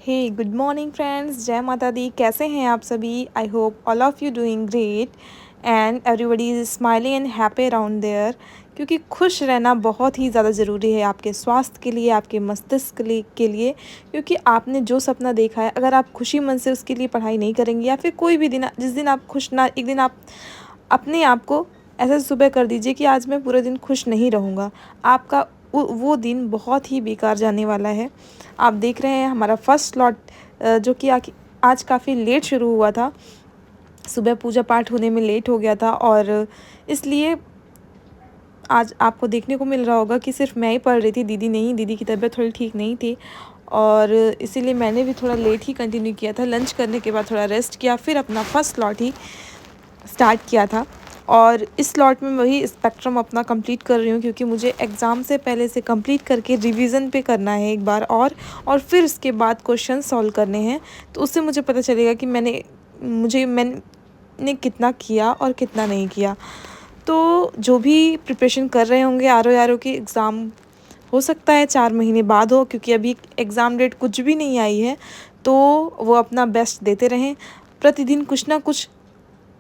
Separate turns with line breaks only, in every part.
हे good morning friends, जय माता दी। कैसे हैं आप सभी? I hope all of you doing great and everybody is smiling and happy around there. क्योंकि खुश रहना बहुत ही ज़्यादा ज़रूरी है आपके स्वास्थ्य के लिए, आपके मस्तिष्क के लिए। क्योंकि आपने जो सपना देखा है, अगर आप खुशी मन से उसके लिए पढ़ाई नहीं करेंगे या फिर कोई भी दिन जिस दिन आप खुश ना, एक दिन आप अपने आप को ऐसा सुबह कर दीजिए कि आज मैं पूरे दिन खुश नहीं रहूँगा, आपका वो दिन बहुत ही बेकार जाने वाला है। आप देख रहे हैं हमारा फर्स्ट स्लॉट जो कि आज काफ़ी लेट शुरू हुआ था। सुबह पूजा पाठ होने में लेट हो गया था और इसलिए आज आपको देखने को मिल रहा होगा कि सिर्फ मैं ही पढ़ रही थी, दीदी नहीं, दीदी की तबीयत थोड़ी ठीक नहीं थी और इसीलिए मैंने भी थोड़ा लेट ही कंटिन्यू किया था। लंच करने के बाद थोड़ा रेस्ट किया, फिर अपना फर्स्ट स्लॉट ही स्टार्ट किया था और इस स्लॉट में वही स्पेक्ट्रम अपना कंप्लीट कर रही हूँ क्योंकि मुझे एग्ज़ाम से पहले से कंप्लीट करके रिवीजन पे करना है एक बार और फिर उसके बाद क्वेश्चन सॉल्व करने हैं। तो उससे मुझे पता चलेगा कि मैंने कितना किया और कितना नहीं किया। तो जो भी प्रिपरेशन कर रहे होंगे आर ओ की एग्ज़ाम, हो सकता है 4 महीने बाद हो क्योंकि अभी एग्ज़ाम डेट कुछ भी नहीं आई है, तो वो अपना बेस्ट देते रहें। प्रतिदिन कुछ ना कुछ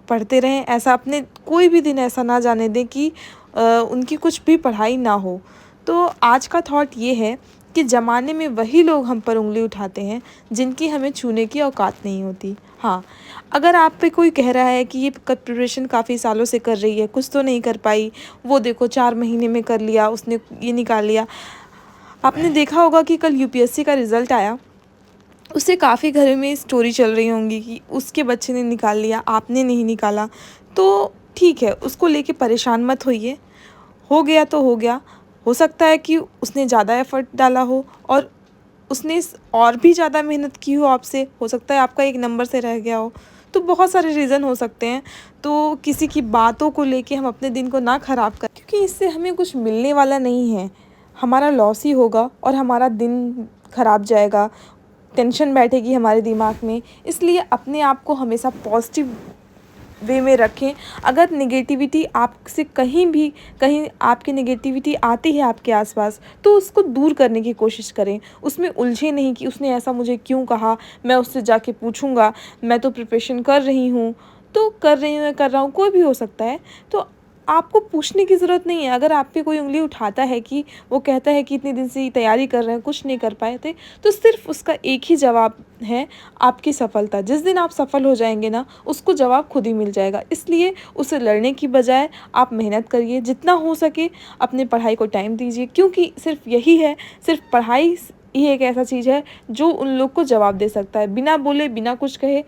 पढ़ते रहें। ऐसा अपने कोई भी दिन ऐसा ना जाने दें कि उनकी कुछ भी पढ़ाई ना हो। तो आज का थॉट ये है कि ज़माने में वही लोग हम पर उँगली उठाते हैं जिनकी हमें छूने की औकात नहीं होती। हाँ, अगर आप पे कोई कह रहा है कि ये प्रिपरेशन काफ़ी सालों से कर रही है, कुछ तो नहीं कर पाई, वो देखो 4 महीने में कर लिया, उसने ये निकाल लिया। आपने देखा होगा कि कल यूपीएससी का रिज़ल्ट आया, उससे काफ़ी घरों में स्टोरी चल रही होंगी कि उसके बच्चे ने निकाल लिया, आपने नहीं निकाला। तो ठीक है, उसको लेके परेशान मत होइए, हो गया तो हो गया। हो सकता है कि उसने ज़्यादा एफ़र्ट डाला हो और उसने और भी ज़्यादा मेहनत की हो आपसे, हो सकता है आपका 1 नंबर से रह गया हो। तो बहुत सारे रीज़न हो सकते हैं। तो किसी की बातों को लेके हम अपने दिन को ना ख़राब करें क्योंकि इससे हमें कुछ मिलने वाला नहीं है। हमारा लॉस ही होगा और हमारा दिन ख़राब जाएगा, टेंशन बैठेगी हमारे दिमाग में। इसलिए अपने आप को हमेशा पॉजिटिव वे में रखें। अगर नेगेटिविटी आपसे कहीं आपकी नेगेटिविटी आती है आपके आसपास, तो उसको दूर करने की कोशिश करें। उसमें उलझे नहीं कि उसने ऐसा मुझे क्यों कहा, मैं उससे जाके पूछूंगा, मैं तो प्रिपरेशन कर रही हूँ, तो कर रही हूँ या कर रहा हूँ, कोई भी हो सकता है। तो आपको पूछने की ज़रूरत नहीं है। अगर आप पे कोई उँगली उठाता है कि वो कहता है कि इतने दिन से ये तैयारी कर रहे हैं, कुछ नहीं कर पाए थे, तो सिर्फ़ उसका एक ही जवाब है, आपकी सफलता। जिस दिन आप सफल हो जाएँगे ना, उसको जवाब खुद ही मिल जाएगा। इसलिए उससे लड़ने की बजाय आप मेहनत करिए, जितना हो सके अपनी पढ़ाई को टाइम दीजिए क्योंकि सिर्फ़ यही है, सिर्फ़ पढ़ाई ही एक ऐसा चीज़ है जो उन लोग को जवाब दे सकता है। बिना बोले, बिना कुछ कहे,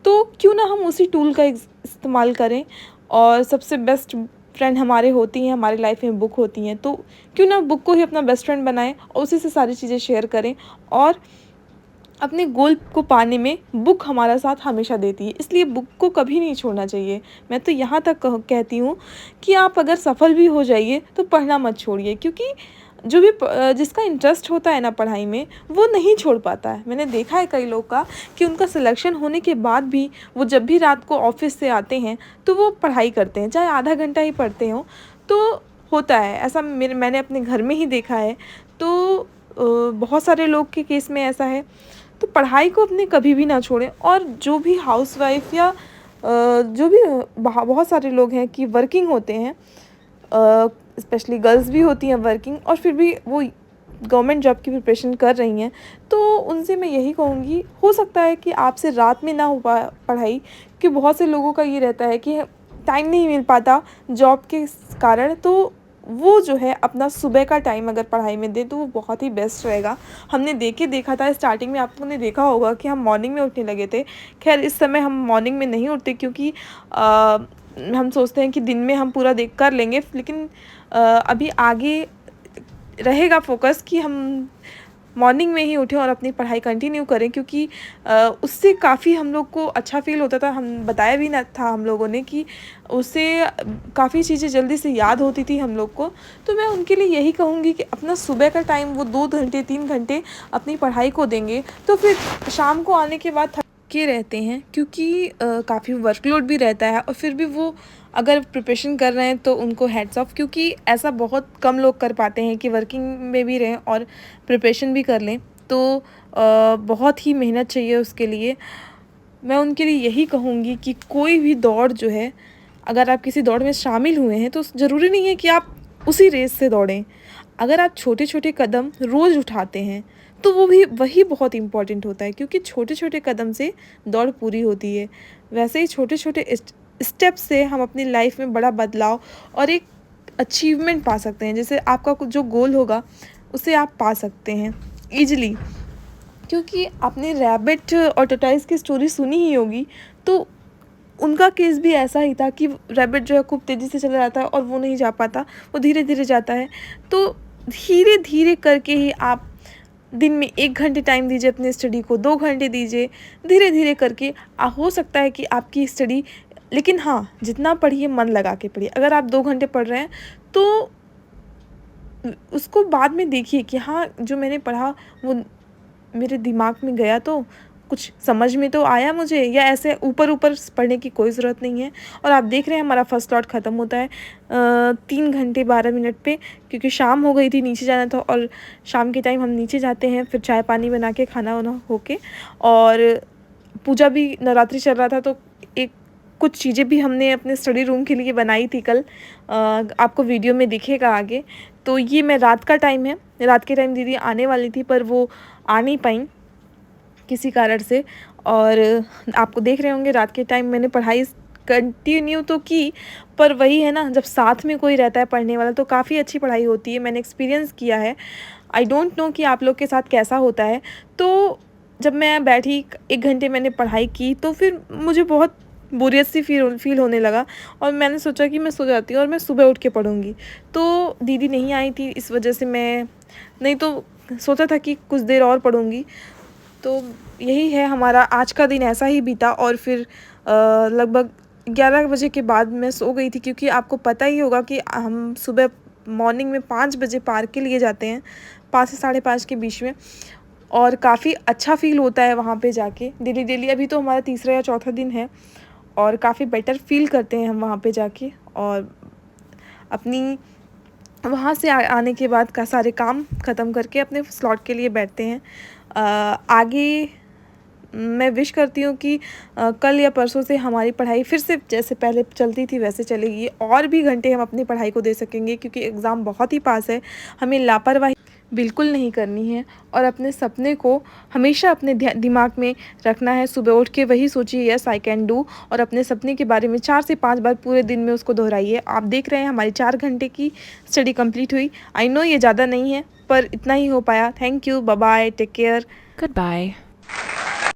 तो क्यों ना हम उसी टूल का इस्तेमाल करें। और सबसे बेस्ट फ्रेंड हमारे होती हैं, हमारी लाइफ में बुक होती हैं, तो क्यों ना बुक को ही अपना बेस्ट फ्रेंड बनाएं और उसी से सारी चीज़ें शेयर करें। और अपने गोल को पाने में बुक हमारा साथ हमेशा देती है, इसलिए बुक को कभी नहीं छोड़ना चाहिए। मैं तो यहाँ तक कहती हूँ कि आप अगर सफल भी हो जाइए तो पढ़ना मत छोड़िए क्योंकि जो भी जिसका इंटरेस्ट होता है ना पढ़ाई में, वो नहीं छोड़ पाता है। मैंने देखा है कई लोग का कि उनका सिलेक्शन होने के बाद भी वो जब भी रात को ऑफिस से आते हैं तो वो पढ़ाई करते हैं, चाहे आधा घंटा ही पढ़ते हों। तो होता है ऐसा, मैंने अपने घर में ही देखा है। तो बहुत सारे लोग के केस में ऐसा है। तो पढ़ाई को अपने कभी भी ना छोड़ें। और जो भी हाउसवाइफ या जो भी बहुत सारे लोग हैं कि वर्किंग होते हैं, स्पेशली गर्ल्स भी होती हैं वर्किंग और फिर भी वो गवर्नमेंट जॉब की प्रिपरेशन कर रही हैं, तो उनसे मैं यही कहूँगी, हो सकता है कि आपसे रात में ना हो पढ़ाई, कि बहुत से लोगों का ये रहता है कि टाइम नहीं मिल पाता जॉब के कारण। तो वो जो है अपना सुबह का टाइम अगर पढ़ाई में दें तो वो बहुत ही बेस्ट रहेगा। हमने देखा था स्टार्टिंग में, आपने देखा होगा कि हम मॉर्निंग में उठने लगे थे। खैर इस समय हम मॉर्निंग में नहीं उठते क्योंकि हम सोचते हैं कि दिन में हम पूरा देख कर लेंगे, लेकिन अभी आगे रहेगा फोकस कि हम मॉर्निंग में ही उठें और अपनी पढ़ाई कंटिन्यू करें क्योंकि उससे काफ़ी हम लोग को अच्छा फ़ील होता था। हम बताया भी ना था हम लोगों ने कि उससे काफ़ी चीज़ें जल्दी से याद होती थी हम लोग को। तो मैं उनके लिए यही कहूँगी कि अपना सुबह का टाइम वो 2 घंटे 3 घंटे अपनी पढ़ाई को देंगे तो फिर शाम को आने के बाद के रहते हैं क्योंकि काफ़ी वर्कलोड भी रहता है और फिर भी वो अगर प्रिपरेशन कर रहे हैं तो उनको हेड्स ऑफ, क्योंकि ऐसा बहुत कम लोग कर पाते हैं कि वर्किंग में भी रहें और प्रिपरेशन भी कर लें। तो बहुत ही मेहनत चाहिए उसके लिए। मैं उनके लिए यही कहूँगी कि कोई भी दौड़ जो है, अगर आप किसी दौड़ में शामिल हुए हैं तो ज़रूरी नहीं है कि आप उसी रेस से दौड़ें। अगर आप छोटे छोटे कदम रोज़ उठाते हैं तो वही बहुत इम्पॉर्टेंट होता है, क्योंकि छोटे छोटे कदम से दौड़ पूरी होती है। वैसे ही छोटे छोटे स्टेप से हम अपनी लाइफ में बड़ा बदलाव और एक अचीवमेंट पा सकते हैं। जैसे आपका कुछ जो गोल होगा उसे आप पा सकते हैं ईजिली, क्योंकि आपने रैबिट और टॉर्टोइस की स्टोरी सुनी ही होगी। तो उनका केस भी ऐसा ही था कि रैबिट जो है खूब तेज़ी से चला जाता है और वो नहीं जा पाता, वो धीरे धीरे जाता है। तो धीरे धीरे करके ही आप दिन में 1 घंटे टाइम दीजिए अपनी स्टडी को, 2 घंटे दीजिए, धीरे धीरे करके हो सकता है कि आपकी स्टडी, लेकिन हाँ, जितना पढ़िए मन लगा के पढ़िए। अगर आप 2 घंटे पढ़ रहे हैं तो उसको बाद में देखिए कि हाँ, जो मैंने पढ़ा वो मेरे दिमाग में गया, तो कुछ समझ में तो आया मुझे, या ऐसे ऊपर ऊपर पढ़ने की कोई ज़रूरत नहीं है। और आप देख रहे हैं हमारा फर्स्ट लॉट ख़त्म होता है 3 घंटे 12 मिनट पे, क्योंकि शाम हो गई थी, नीचे जाना था। और शाम के टाइम हम नीचे जाते हैं, फिर चाय पानी बना के खाना वाना होके, और पूजा भी, नवरात्रि चल रहा था तो एक कुछ चीज़ें भी हमने अपने स्टडी रूम के लिए बनाई थी कल, आपको वीडियो में दिखेगा आगे। तो ये मैं रात का टाइम है, रात के टाइम दीदी आने वाली थी पर वो आ नहीं पाई किसी कारण से। और आपको देख रहे होंगे रात के टाइम मैंने पढ़ाई कंटिन्यू तो की, पर वही है ना, जब साथ में कोई रहता है पढ़ने वाला तो काफ़ी अच्छी पढ़ाई होती है, मैंने एक्सपीरियंस किया है। आई डोंट नो कि आप लोग के साथ कैसा होता है। तो जब मैं बैठी 1 घंटे मैंने पढ़ाई की तो फिर मुझे बहुत बोरियत सी फील होने लगा, और मैंने सोचा कि मैं सो जाती हूँ और मैं सुबह उठ के पढ़ूँगी। तो दीदी नहीं आई थी, इस वजह से मैं, नहीं तो सोचा था कि कुछ देर और पढ़ूँगी। तो यही है, हमारा आज का दिन ऐसा ही बीता। और फिर लगभग 11 बजे के बाद मैं सो गई थी, क्योंकि आपको पता ही होगा कि हम सुबह मॉर्निंग में 5 बजे पार्क के लिए जाते हैं, 5 से 5:30 के बीच में, और काफ़ी अच्छा फ़ील होता है वहाँ पे जाके डेली। अभी तो हमारा तीसरा या चौथा दिन है और काफ़ी बेटर फ़ील करते हैं हम वहाँ पे जाके। और अपनी वहाँ से आने के बाद का सारे काम ख़त्म करके अपने स्लॉट के लिए बैठते हैं। आगे मैं विश करती हूँ कि कल या परसों से हमारी पढ़ाई फिर से जैसे पहले चलती थी वैसे चलेगी, और भी घंटे हम अपनी पढ़ाई को दे सकेंगे, क्योंकि एग्ज़ाम बहुत ही पास है। हमें लापरवाही बिल्कुल नहीं करनी है, और अपने सपने को हमेशा अपने दिमाग में रखना है। सुबह उठ के वही सोचिए, यस आई कैन डू, और अपने सपने के बारे में 4 से 5 बार पूरे दिन में उसको दोहराइए। आप देख रहे हैं हमारी 4 घंटे की स्टडी कंप्लीट हुई। आई नो ये ज़्यादा नहीं है, पर इतना ही हो पाया। Thank you, bye bye, take care,
Goodbye.